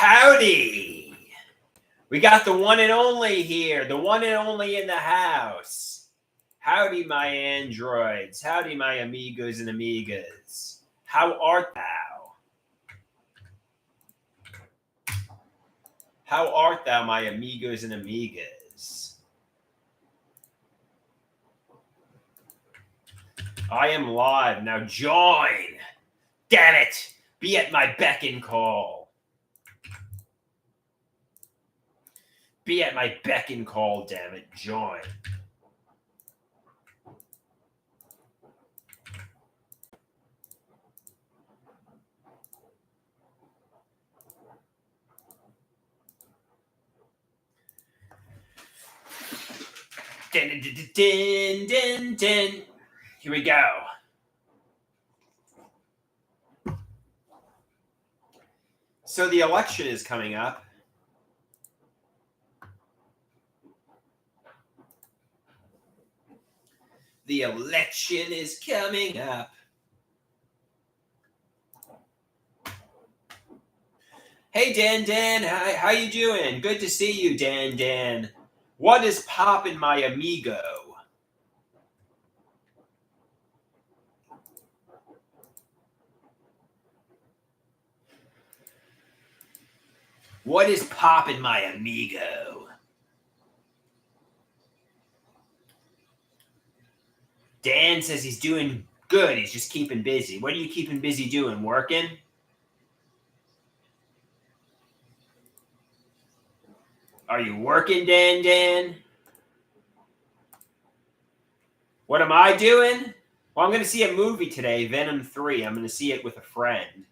Howdy! We got the one and only here, the one and only in the house. Howdy, my androids. Howdy, my amigos and amigas. How art thou? How art thou, my amigos and amigas? I am live. Now join. Damn it. Be at my beck and call. Be at my beck and call, damn it. Join. Din, din, din, din, din. Here we go. So the election is coming up. The election is coming up. Hey, Dan. How you doing? Good to see you, Dan. What is poppin', my amigo? What is poppin', my amigo? Dan says he's doing good. He's just keeping busy. What are you keeping busy doing? Working? Are you working, Dan? What am I doing? Well, I'm going to see a movie today, Venom 3. I'm going to see it with a friend.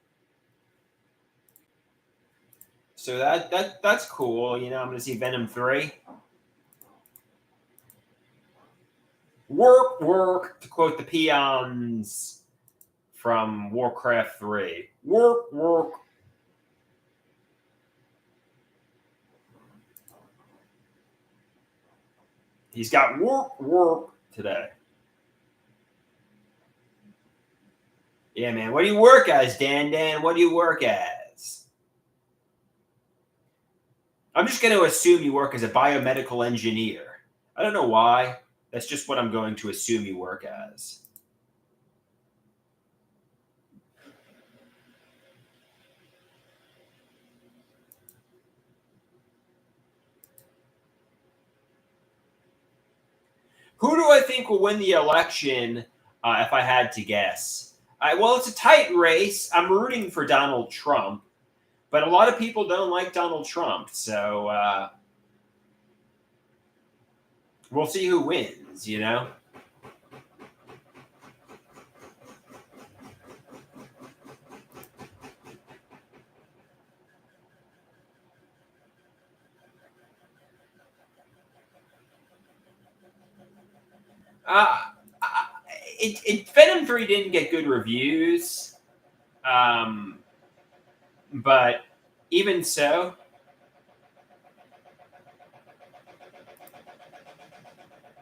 So that's cool. You know, I'm going to see Venom 3. Work, to quote the peons from Warcraft 3. Work. He's got work today. Yeah, man. What do you work as, Dan? What do you work as? I'm just going to assume you work as a biomedical engineer. I don't know why. That's just what I'm going to assume you work as. Who do I think will win the election if I had to guess? Well, it's a tight race. I'm rooting for Donald Trump, but a lot of people don't like Donald Trump, so we'll see who wins, you know? Venom 3 didn't get good reviews, but even so,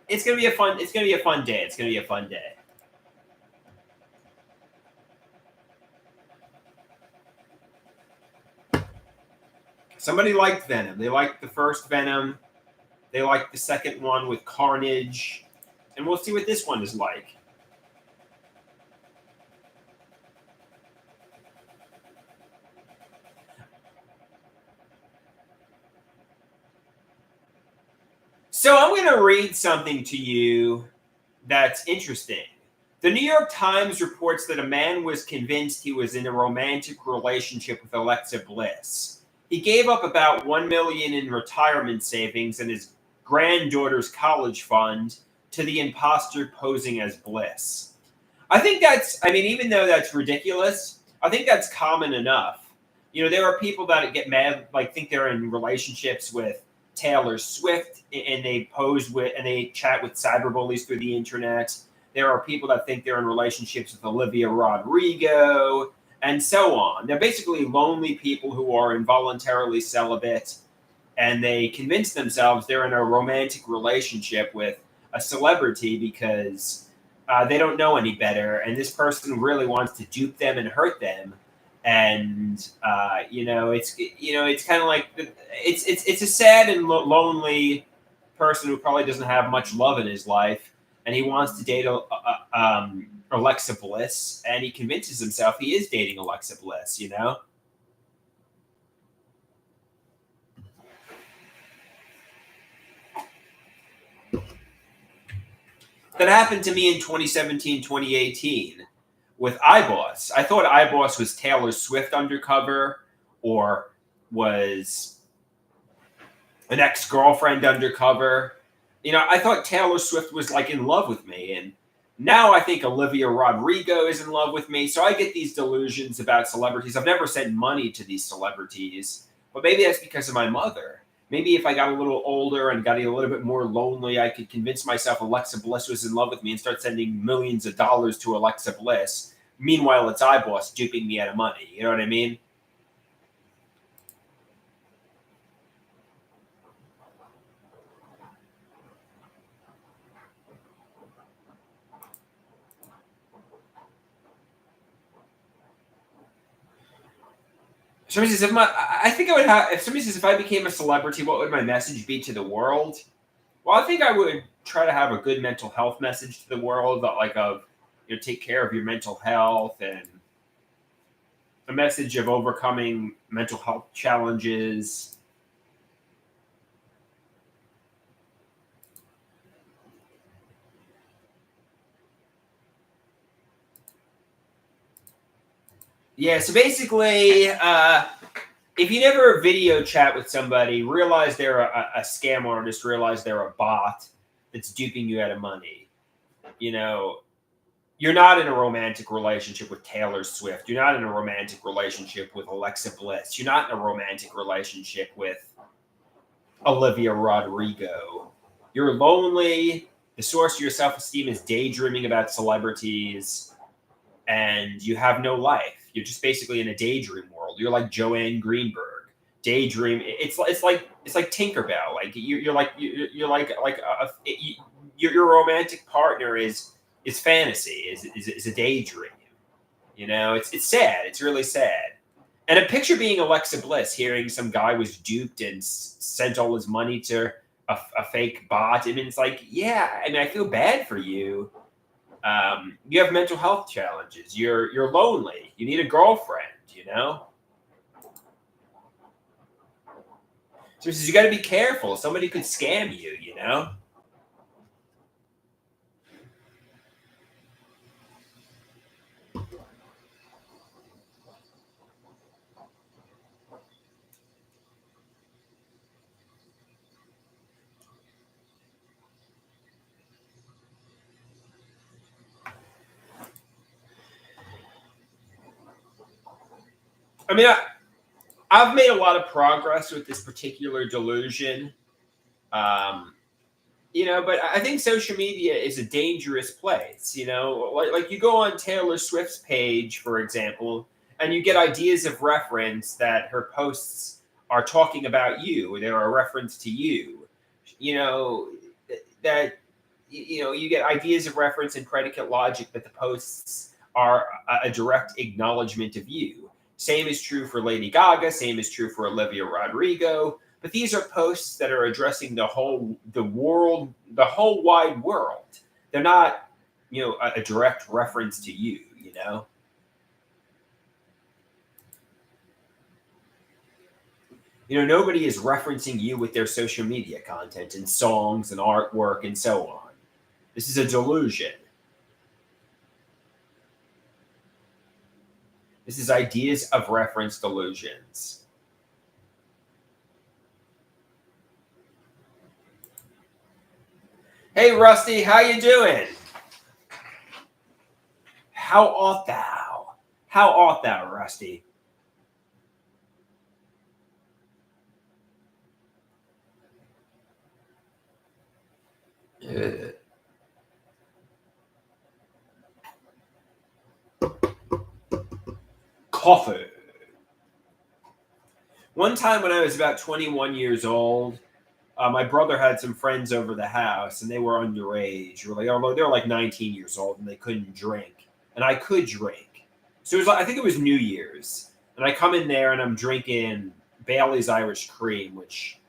it's gonna be a fun day. It's gonna be a fun day. Somebody liked Venom. They liked the first Venom. They liked the second one with Carnage, and we'll see what this one is like. So I'm going to read something to you that's interesting. The New York Times reports that a man was convinced he was in a romantic relationship with Alexa Bliss. He gave up about $1 million in retirement savings and his granddaughter's college fund to the imposter posing as Bliss. I think even though that's ridiculous, I think that's common enough. You know, there are people that get mad, like think they're in relationships with Taylor Swift, and they pose with and they chat with cyberbullies through the internet. There are people that think they're in relationships with Olivia Rodrigo, and so on. They're basically lonely people who are involuntarily celibate, and they convince themselves they're in a romantic relationship with a celebrity because they don't know any better, and this person really wants to dupe them and hurt them. And it's kind of like it's a sad and lonely person who probably doesn't have much love in his life, and he wants to date Alexa Bliss, and he convinces himself he is dating Alexa Bliss. That happened to me in 2017, 2018 with iBoss. I thought iBoss was Taylor Swift undercover, or was an ex-girlfriend undercover. I thought Taylor Swift was like in love with me, and now I think Olivia Rodrigo is in love with me. So I get these delusions about celebrities. I've never sent money to these celebrities, but maybe that's because of my mother. Maybe if I got a little older and got a little bit more lonely, I could convince myself Alexa Bliss was in love with me and start sending millions of dollars to Alexa Bliss. Meanwhile, it's iBoss duping me out of money. You know what I mean? Somebody says, I think I would have. If somebody says, if I became a celebrity, what would my message be to the world? Well, I think I would try to have a good mental health message to the world, take care of your mental health, and a message of overcoming mental health challenges. Yeah, so basically, if you never video chat with somebody, realize they're a scam artist, realize they're a bot that's duping you out of money. You're not in a romantic relationship with Taylor Swift. You're not in a romantic relationship with Alexa Bliss. You're not in a romantic relationship with Olivia Rodrigo. You're lonely. The source of your self-esteem is daydreaming about celebrities, and you have no life. You're just basically in a daydream world. You're like Joanne Greenberg. Daydream. It's like Tinkerbell. Like you're like your romantic partner is fantasy. Is a daydream. It's sad. It's really sad. And a picture being Alexa Bliss, hearing some guy was duped and sent all his money to a fake bot. I mean, it's like, yeah. I mean, I feel bad for you. You have mental health challenges. You're lonely. You need a girlfriend. So he says you got to be careful. Somebody could scam you. I mean, I've made a lot of progress with this particular delusion. But I think social media is a dangerous place. Like you go on Taylor Swift's page, for example, and you get ideas of reference that her posts are talking about you, or they're a reference to you. You get ideas of reference and predicate logic that the posts are a direct acknowledgement of you. Same is true for Lady Gaga. Same is true for Olivia Rodrigo. But these are posts that are addressing the whole wide world. They're not, a direct reference to you. Nobody is referencing you with their social media content and songs and artwork and so on. This is a delusion. This is ideas of reference delusions. Hey, Rusty, how you doing? How art thou? How art thou, Rusty? Coffee. One time when I was about 21 years old, my brother had some friends over the house, and they were underage. They were like 19 years old, and they couldn't drink, and I could drink. So I think it was New Year's, And I come in there and I'm drinking Bailey's Irish Cream, which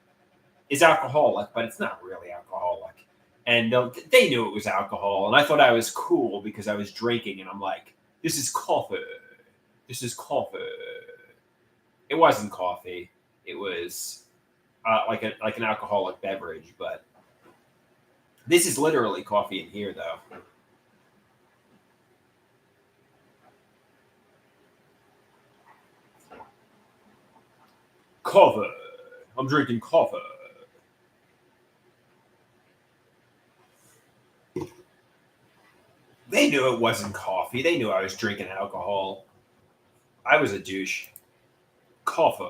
is alcoholic, but it's not really alcoholic. And they knew it was alcohol, and I thought I was cool because I was drinking, and I'm like, this is coffee. This is coffee. It wasn't coffee. It was like an alcoholic beverage, but this is literally coffee in here, though. Coffee. I'm drinking coffee. They knew it wasn't coffee. They knew I was drinking alcohol. I was a douche. Coffee.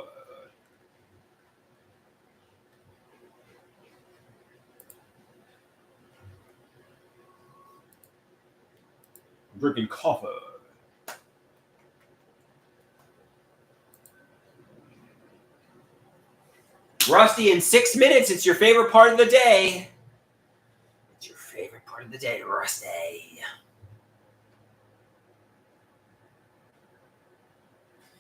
I'm drinking coffee. Rusty, in 6 minutes, it's your favorite part of the day. It's your favorite part of the day, Rusty.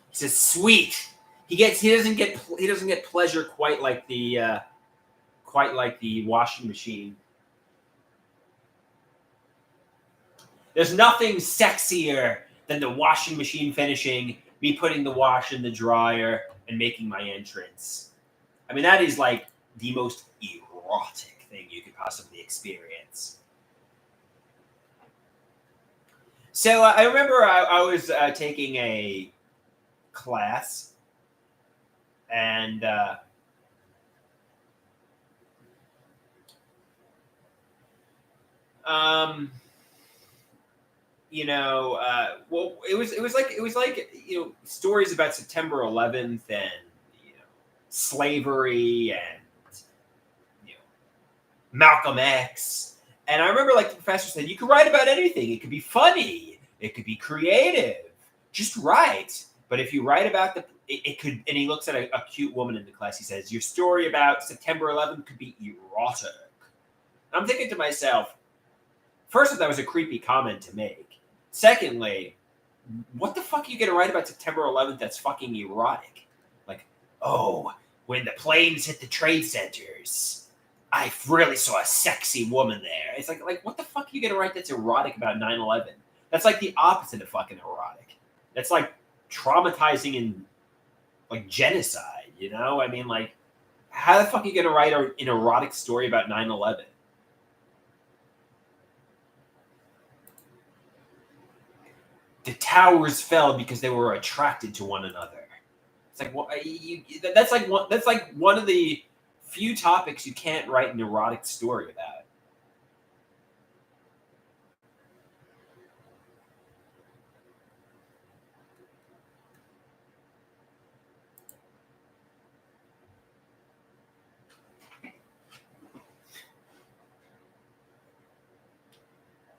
He says, "Sweet." He doesn't get pleasure quite like the washing machine. There's nothing sexier than the washing machine finishing, me putting the wash in the dryer, and making my entrance. I mean, that is like the most erotic thing you could possibly experience. So I remember I was taking a class, and well, it was like stories about September 11th and slavery and Malcolm X. And I remember like the professor said, you could write about anything. It could be funny. It could be creative. Just write. But if you write about it could, and he looks at a cute woman in the class. He says, your story about September 11th could be erotic. And I'm thinking to myself, first, that was a creepy comment to make. Secondly, what the fuck are you going to write about September 11th that's fucking erotic? Like, oh, when the planes hit the trade centers, I really saw a sexy woman there. It's like what the fuck are you going to write that's erotic about 9/11? That's like the opposite of fucking erotic. That's like traumatizing and like genocide, I mean, like, how the fuck are you going to write an erotic story about 9/11? The towers fell because they were attracted to one another. It's like, well, that's like one of the few topics you can't write an erotic story about.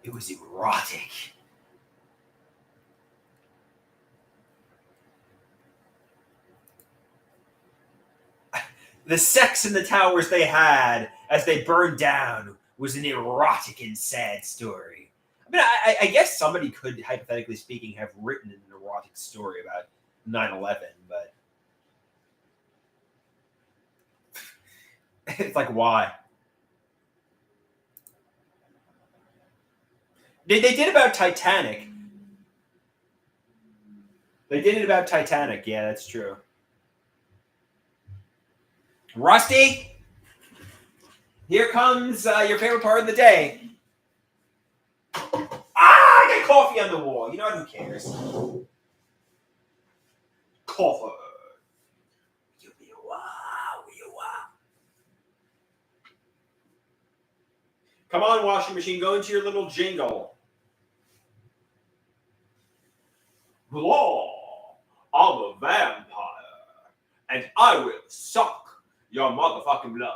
It was erotic. The sex in the towers they had as they burned down was an erotic and sad story. I mean, I guess somebody could, hypothetically speaking, have written an erotic story about 9/11, but it's like, why? They did about Titanic. They did it about Titanic. Yeah, that's true. Rusty, here comes your favorite part of the day. I got coffee on the wall. You know what? Who cares? Coffee. Come on, washing machine. Go into your little jingle. Hello, I'm a vampire, and I will suck your motherfucking blood.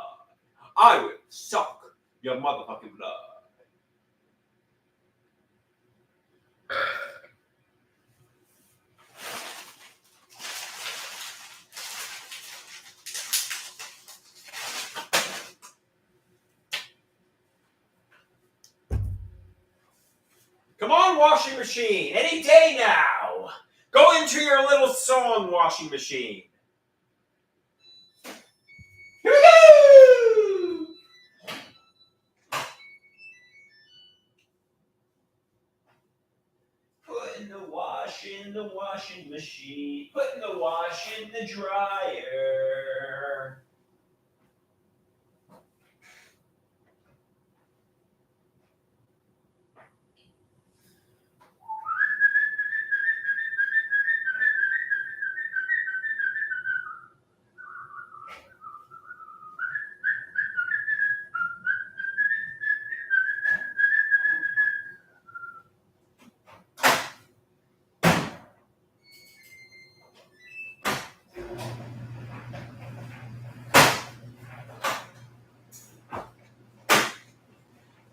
I will suck your motherfucking blood. Come on, washing machine. Any day now. Go into your little song washing machine. Here we go! Putting the wash in the washing machine. Putting the wash in the dryer.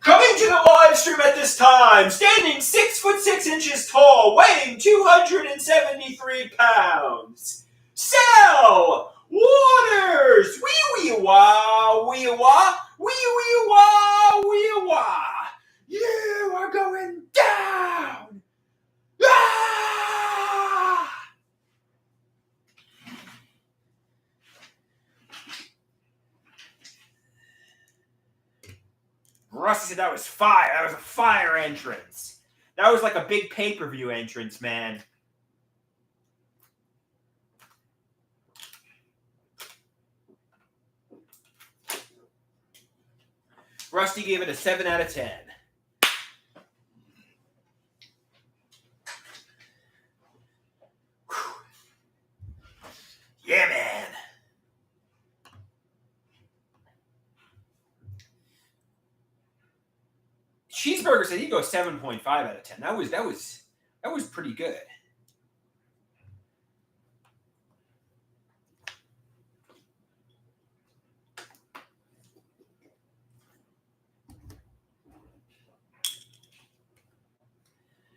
Coming to the live stream at this time, standing 6'6" tall, weighing 273 pounds. Sal Waters! Wee wee wah, wee wah, wee wee wah, wee wah. You are going down! Ah! Rusty said that was fire. That was a fire entrance. That was like a big pay-per-view entrance, man. Rusty gave it a 7 out of 10. Whew. Yeah, man. Cheeseburger said he'd go 7.5 out of 10. That was pretty good.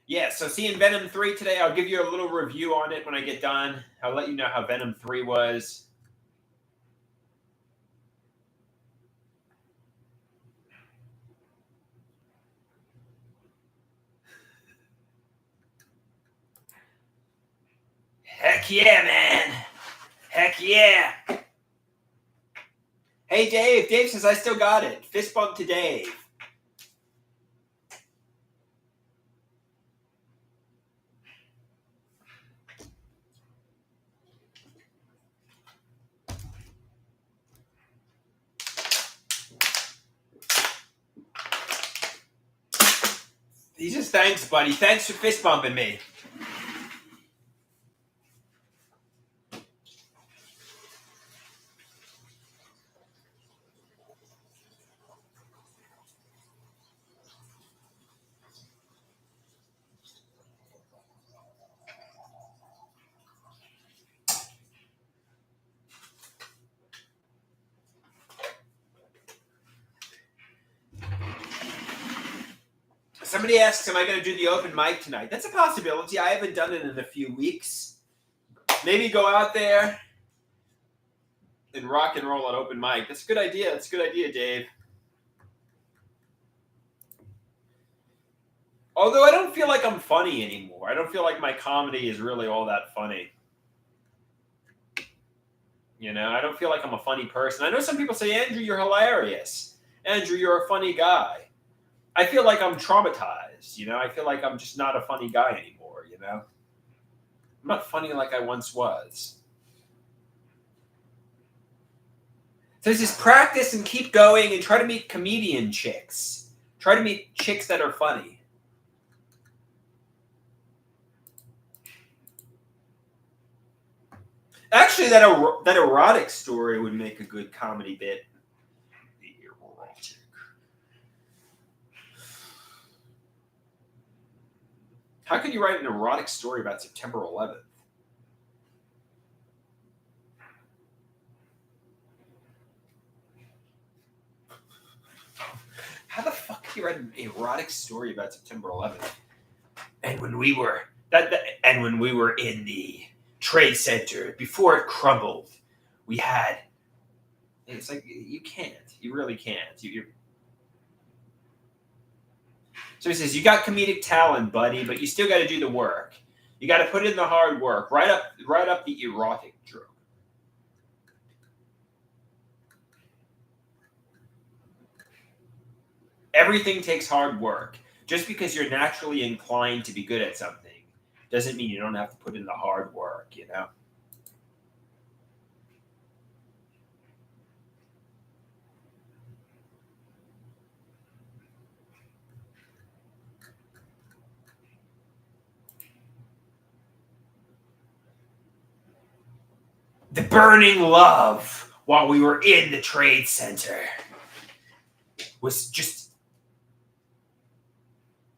Yeah, so seeing Venom 3 today, I'll give you a little review on it when I get done. I'll let you know how Venom 3 was. Heck yeah, man. Heck yeah. Hey, Dave. Dave says I still got it. Fist bump to Dave. He says, thanks, buddy. Thanks for fist bumping me. Somebody asks, am I going to do the open mic tonight? That's a possibility. I haven't done it in a few weeks. Maybe go out there and rock and roll an open mic. That's a good idea. That's a good idea, Dave. Although I don't feel like I'm funny anymore. I don't feel like my comedy is really all that funny. You know, I don't feel like I'm a funny person. I know some people say, Andrew, you're hilarious. Andrew, you're a funny guy. I feel like I'm traumatized, you know? I feel like I'm just not a funny guy anymore, you know? I'm not funny like I once was. So it's just practice and keep going and try to meet comedian chicks. Try to meet chicks that are funny. Actually, that erotic story would make a good comedy bit. How could you write an erotic story about September 11th? How the fuck could you write an erotic story about September 11th? And when we were in the Trade Center before it crumbled, we had. It's like you can't. You really can't. So he says, you got comedic talent, buddy, but you still got to do the work. You got to put in the hard work, right up the erotic joke. Everything takes hard work. Just because you're naturally inclined to be good at something doesn't mean you don't have to put in the hard work, you know? The burning love while we were in the trade center was just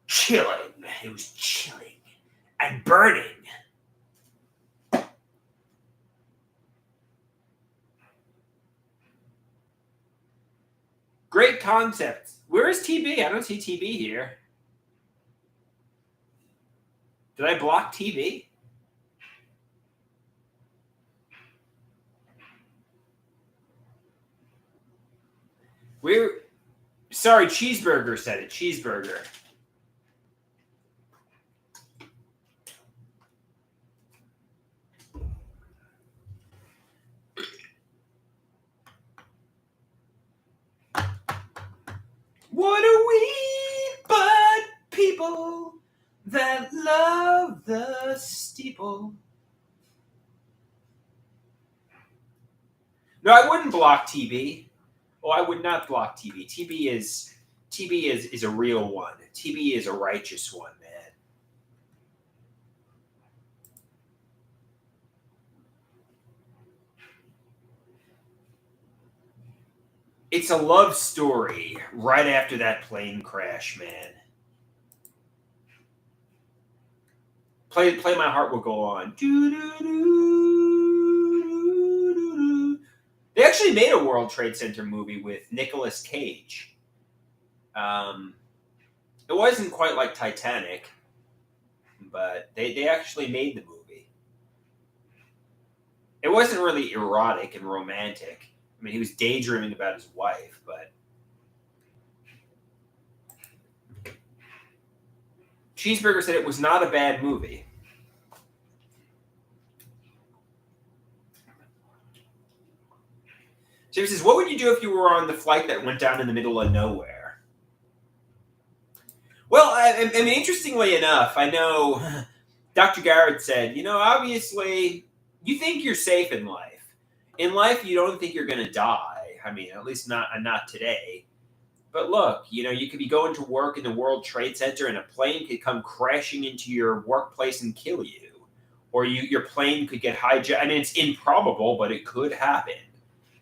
chilling. It was chilling and burning. Great concept. Where is TB? I don't see TB here. Did I block TB? Sorry, Cheeseburger said it. Cheeseburger. What are we but people that love the steeple? No, I wouldn't block TB. Oh, I would not block TB. TB is a real one. TB is a righteous one, man. It's a love story right after that plane crash, man. Play My Heart Will Go On. They actually made a World Trade Center movie with Nicolas Cage. It wasn't quite like Titanic, but they actually made the movie. It wasn't really erotic and romantic. I mean, he was daydreaming about his wife, but Cheeseburger said it was not a bad movie. Jim says, what would you do if you were on the flight that went down in the middle of nowhere? Well, I mean, interestingly enough, I know Dr. Garrett said, obviously, you think you're safe in life. In life, you don't think you're going to die. I mean, at least not today. But look, you could be going to work in the World Trade Center and a plane could come crashing into your workplace and kill you. Or your plane could get hijacked. I mean, it's improbable, but it could happen.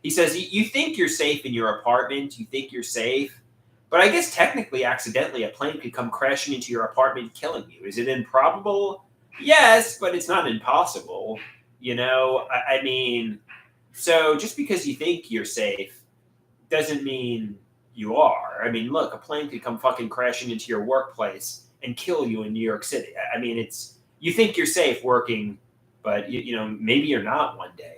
He says, you think you're safe in your apartment. You think you're safe. But I guess technically, accidentally, a plane could come crashing into your apartment killing you. Is it improbable? Yes, but it's not impossible. I mean, so just because you think you're safe doesn't mean you are. I mean, look, a plane could come fucking crashing into your workplace and kill you in New York City. I mean, you think you're safe working, but maybe you're not one day.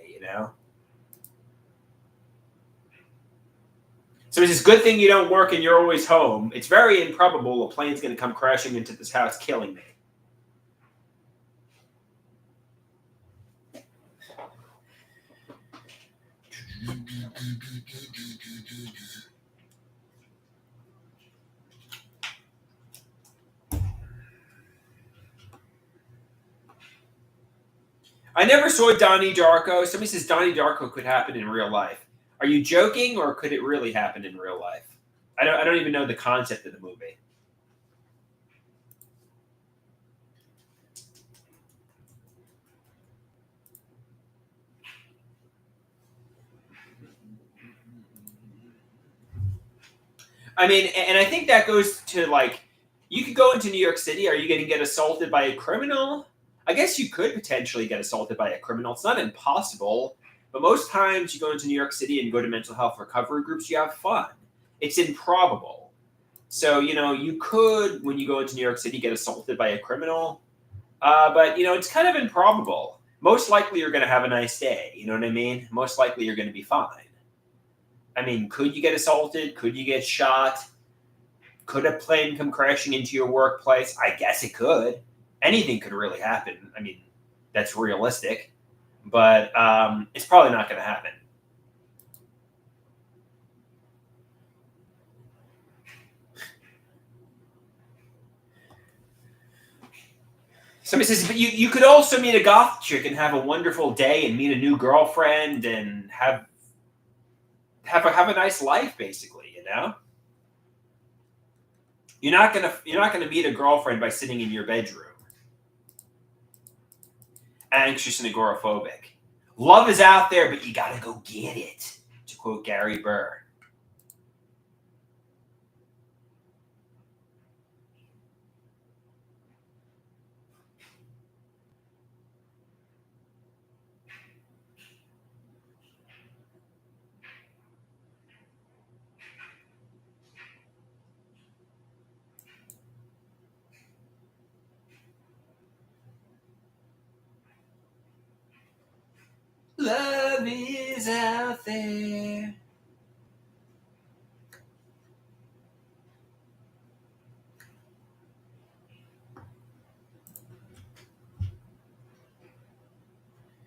So it's this good thing you don't work and you're always home. It's very improbable a plane's going to come crashing into this house, killing me. I never saw Donnie Darko. Somebody says Donnie Darko could happen in real life. Are you joking, or could it really happen in real life? I don't even know the concept of the movie. I mean, and I think that goes to you could go into New York City. Are you going to get assaulted by a criminal? I guess you could potentially get assaulted by a criminal. It's not impossible, but most times you go into New York City and go to mental health recovery groups, you have fun. It's improbable. So, you could, when you go into New York City, get assaulted by a criminal. But, it's kind of improbable. Most likely you're going to have a nice day. You know what I mean? Most likely you're going to be fine. I mean, could you get assaulted? Could you get shot? Could a plane come crashing into your workplace? I guess it could. anything could really happen. I mean, that's realistic, but it's probably not going to happen. Somebody says, but you could also meet a goth chick and have a wonderful day and meet a new girlfriend and have a nice life, basically, you know? You're not gonna meet a girlfriend by sitting in your bedroom. Anxious and agoraphobic. Love is out there, but you gotta go get it, to quote Gary Burr. Love is out there.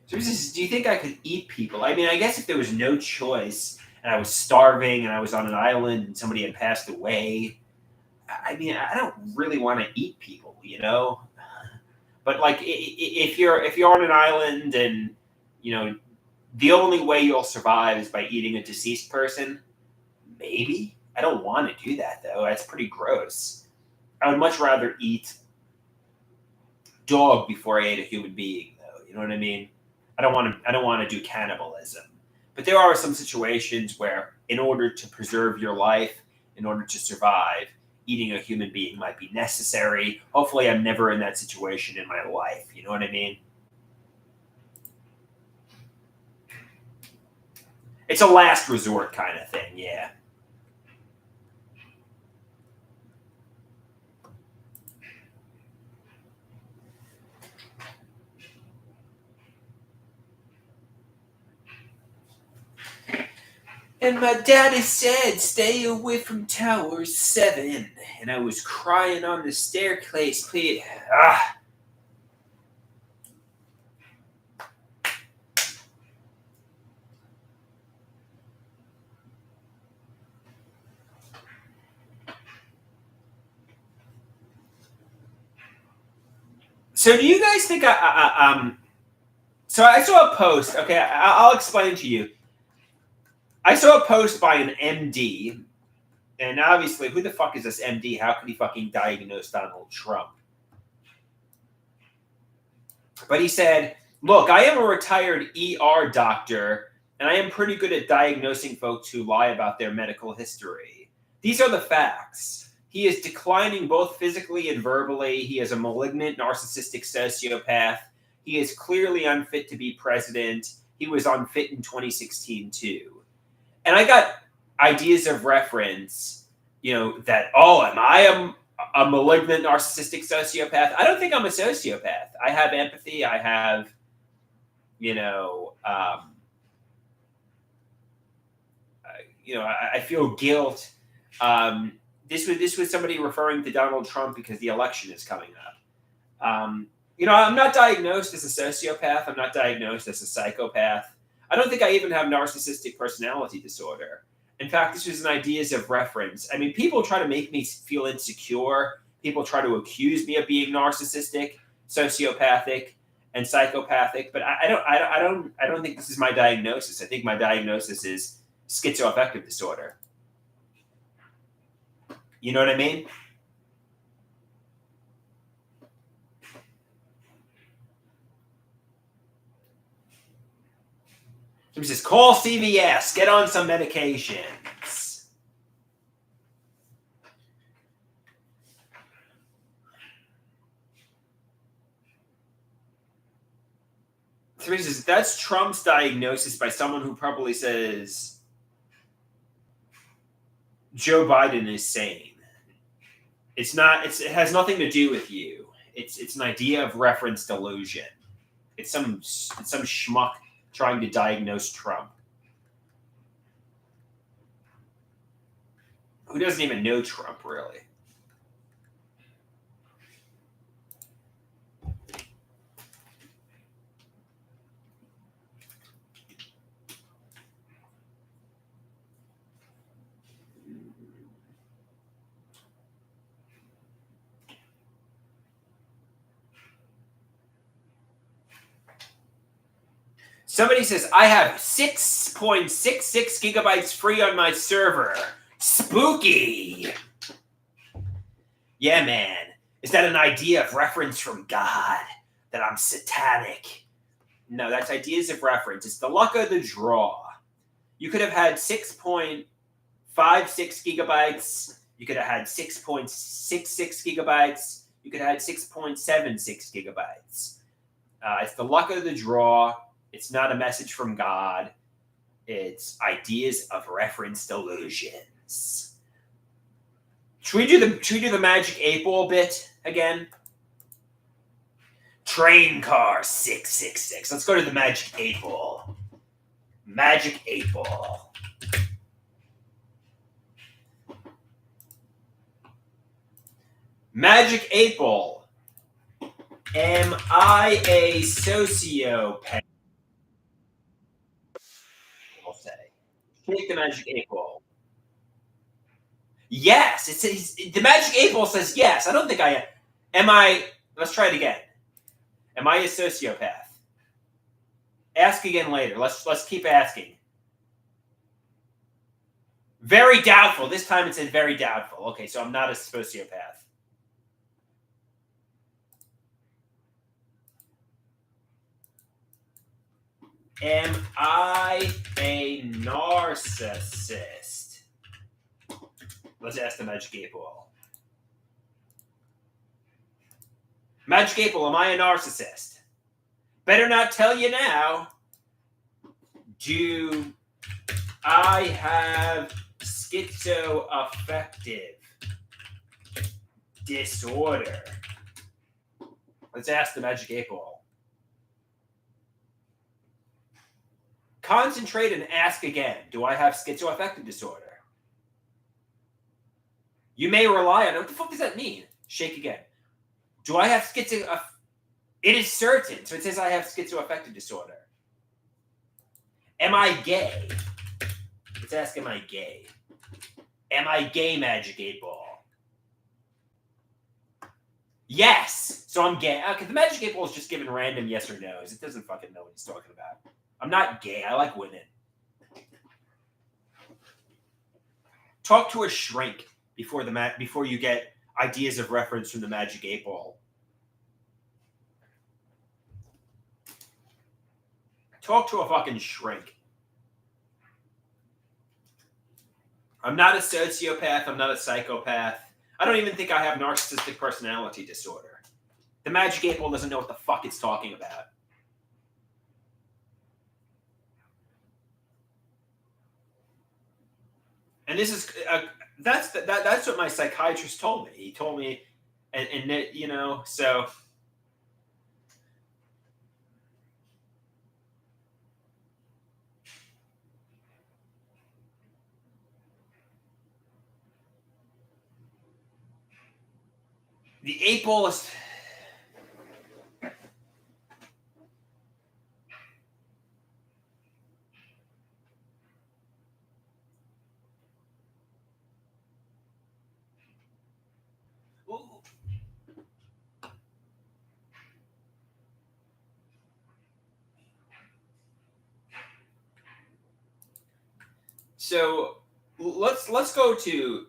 So he says, do you think I could eat people? I mean, I guess if there was no choice and I was starving and I was on an island and somebody had passed away, I mean, I don't really want to eat people, you know? But like, if you're on an island and you know the only way you'll survive is by eating a deceased person, maybe. I don't want to do that though. That's pretty gross. I would much rather eat dog before I ate a human being, though. You know what I mean? I don't want to do cannibalism. But there are some situations where, in order to preserve your life, in order to survive, eating a human being might be necessary. Hopefully, I'm never in that situation in my life. You know what I mean? It's a last resort kind of thing. Yeah. And my daddy said, stay away from Tower 7. And I was crying on the staircase. Please. Ah. So do you guys think so I saw a post. Okay, I'll explain to you. I saw a post by an MD, and obviously, who the fuck is this MD? How could he fucking diagnose Donald Trump? But he said, look, I am a retired ER doctor, and I am pretty good at diagnosing folks who lie about their medical history. These are the facts. He is declining both physically and verbally. He is a malignant, narcissistic sociopath. He is clearly unfit to be president. He was unfit in 2016, too. And I got ideas of reference, you know, that, oh, am I a malignant, narcissistic sociopath? I don't think I'm a sociopath. I have empathy. I have, I feel guilt. This was somebody referring to Donald Trump because the election is coming up. I'm not diagnosed as a sociopath. I'm not diagnosed as a psychopath. I don't think I even have narcissistic personality disorder. In fact, this was an ideas of reference. I mean, people try to make me feel insecure. People try to accuse me of being narcissistic, sociopathic, and psychopathic. But I don't think this is my diagnosis. I think my diagnosis is schizoaffective disorder. You know what I mean? He says, call CVS, get on some medications. So he says, that's Trump's diagnosis by someone who probably says Joe Biden is sane. It has nothing to do with you. It's an idea of reference delusion. It's some schmuck trying to diagnose Trump, who doesn't even know Trump, really. Somebody says, I have 6.66 gigabytes free on my server. Spooky. Yeah, man. Is that an idea of reference from God? That I'm satanic? No, that's ideas of reference. It's the luck of the draw. You could have had 6.56 gigabytes. You could have had 6.66 gigabytes. You could have had 6.76 gigabytes. It's the luck of the draw. It's not a message from God. It's ideas of reference delusions. Should we do the Magic 8-Ball bit again? Train car 666. Let's go to the Magic 8-Ball. Magic 8-Ball. Magic 8-Ball. Am I a sociopath? I'll say. Take the Magic 8-Ball. Yes, it says the Magic 8-Ball says yes. I don't think I am. Am I? Let's try it again. Am I a sociopath? Ask again later. Let's keep asking. Very doubtful. This time it said very doubtful. Okay, so I'm not a sociopath. Am I a narcissist? Let's ask the Magic 8-Ball. Magic 8-Ball, am I a narcissist? Better not tell you now. Do I have schizoaffective disorder? Let's ask the Magic 8-Ball. Concentrate and ask again. Do I have schizoaffective disorder? You may rely on it. What the fuck does that mean? Shake again. Do I have schizoaffective? It is certain. So it says I have schizoaffective disorder. Am I gay? Let's ask, am I gay? Am I gay, Magic 8-Ball? Yes. So I'm gay. Okay, the Magic 8-Ball is just giving random yes or no's. It doesn't fucking know what he's talking about. I'm not gay. I like women. Talk to a shrink before you get ideas of reference from the Magic 8-Ball. Talk to a fucking shrink. I'm not a sociopath. I'm not a psychopath. I don't even think I have narcissistic personality disorder. The Magic 8-Ball doesn't know what the fuck it's talking about. And this is that's what my psychiatrist told me. He told me, and you know, so. The 8-Ball is. So let's go to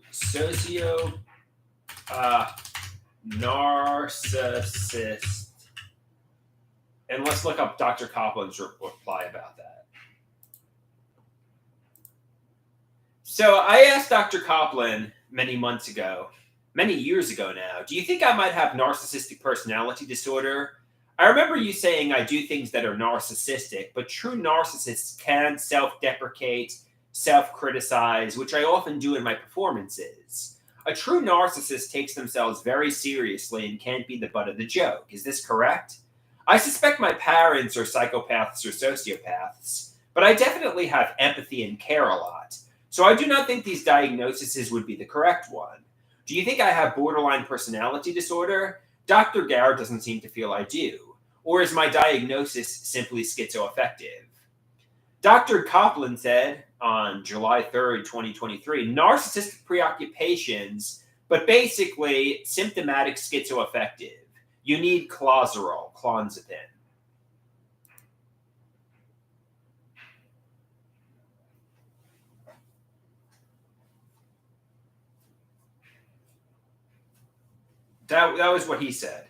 narcissist, and let's look up Dr. Copland's reply about that. So I asked Dr. Copland many months ago, many years ago now, do you think I might have narcissistic personality disorder? I remember you saying I do things that are narcissistic, but true narcissists can self-deprecate, self-criticize, which I often do in my performances. A true narcissist takes themselves very seriously and can't be the butt of the joke. Is this correct? I suspect my parents are psychopaths or sociopaths, but I definitely have empathy and care a lot. So I do not think these diagnoses would be the correct one. Do you think I have borderline personality disorder? Dr. Garrett doesn't seem to feel I do. Or is my diagnosis simply schizoaffective? Dr. Copland said on July 3rd, 2023, narcissistic preoccupations, but basically symptomatic schizoaffective. You need clozapine. That was what he said.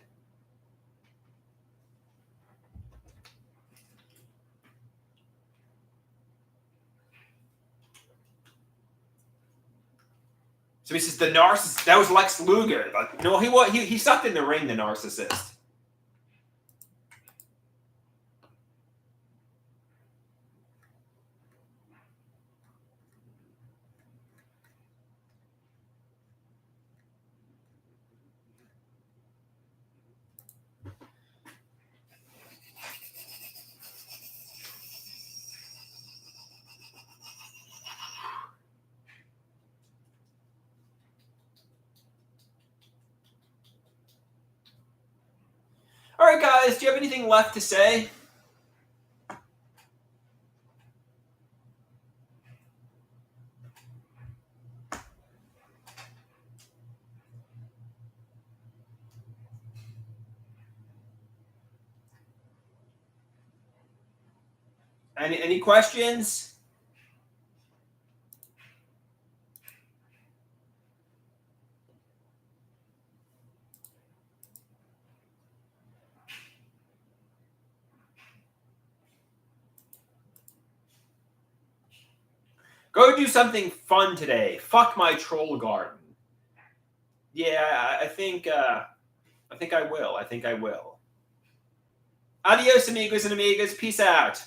So he says the narcissist. That was Lex Luger. Like, no, he sucked in the ring. The narcissist. All right, guys. Do you have anything left to say? Any questions? Go do something fun today. Fuck my troll garden. Yeah, I think I will. Adios, amigos and amigas. Peace out.